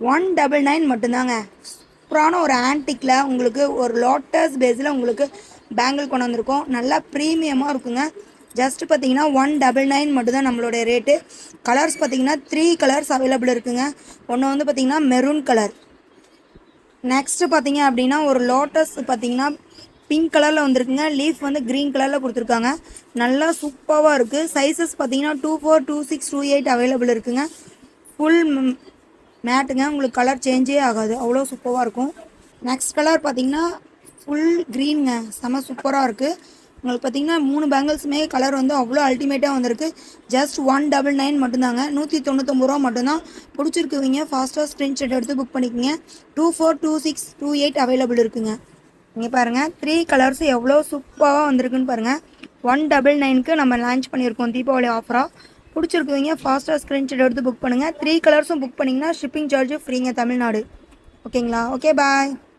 199 மட்டும்தாங்க. சூப்பரான ஒரு ஆன்டிக்கில் உங்களுக்கு ஒரு லோட்டஸ் பேஸில் உங்களுக்கு பேங்கிள் கொண்டு வந்திருக்கோம். நல்லா ப்ரீமியமாக இருக்குங்க. ஜஸ்ட் பார்த்தீங்கன்னா 199 மட்டும்தான் நம்மளுடைய ரேட்டு. கலர்ஸ் பார்த்தீங்கன்னா 3 கலர்ஸ் அவைலபிள் இருக்குங்க. ஒன்று வந்து பார்த்தீங்கன்னா மெரூன் கலர். நெக்ஸ்ட்டு பார்த்தீங்க அப்படின்னா ஒரு லோட்டஸ் பார்த்தீங்கன்னா பிங்க் கலரில் வந்துருக்குங்க. லீஃப் வந்து க்ரீன் கலரில் கொடுத்துருக்காங்க. நல்லா சூப்பராக இருக்குது. சைஸஸ் பார்த்தீங்கன்னா 24, 26, 28 அவைலபிள் இருக்குங்க. ஃபுல் மேட்டுங்க. உங்களுக்கு கலர் சேஞ்சே ஆகாது, அவ்வளோ சூப்பராக இருக்கும். நெக்ஸ்ட் கலர் பார்த்தீங்கன்னா ஃபுல் க்ரீனுங்க. செம்ம சூப்பராக இருக்குது. உங்களுக்கு பார்த்தீங்கன்னா 3 பேங்கிள்ஸுமே கலர் வந்து அவ்வளோ அல்டிமேட்டாக வந்திருக்கு. ஜஸ்ட் 199 மட்டும்தாங்க. 199 ரூபா மட்டும்தான். பிடிச்சிருக்குவீங்க ஃபாஸ்ட்டாக ஸ்க்ரீன்ஷாட் எடுத்து புக் பண்ணிக்கோங்க. 24, 26, 28 அவைலபிள் இருக்குங்க. நீங்கள் பாருங்கள் 3 கலர்ஸ் எவ்வளோ சூப்பராக வந்திருக்குன்னு பாருங்கள். 199க்கு நம்ம லான்ச் பண்ணியிருக்கோம் தீபாவளி ஆஃபராக. பிடிச்சிருக்குவீங்க ஃபாஸ்ட்டாக ஸ்க்ரீன்ஷாட் எடுத்து புக் பண்ணுங்கள். 3 கலர்ஸும் புக் பண்ணிங்கன்னா ஷிப்பிங் சார்ஜு ஃப்ரீங்க தமிழ்நாடு. ஓகேங்களா? Okay bye.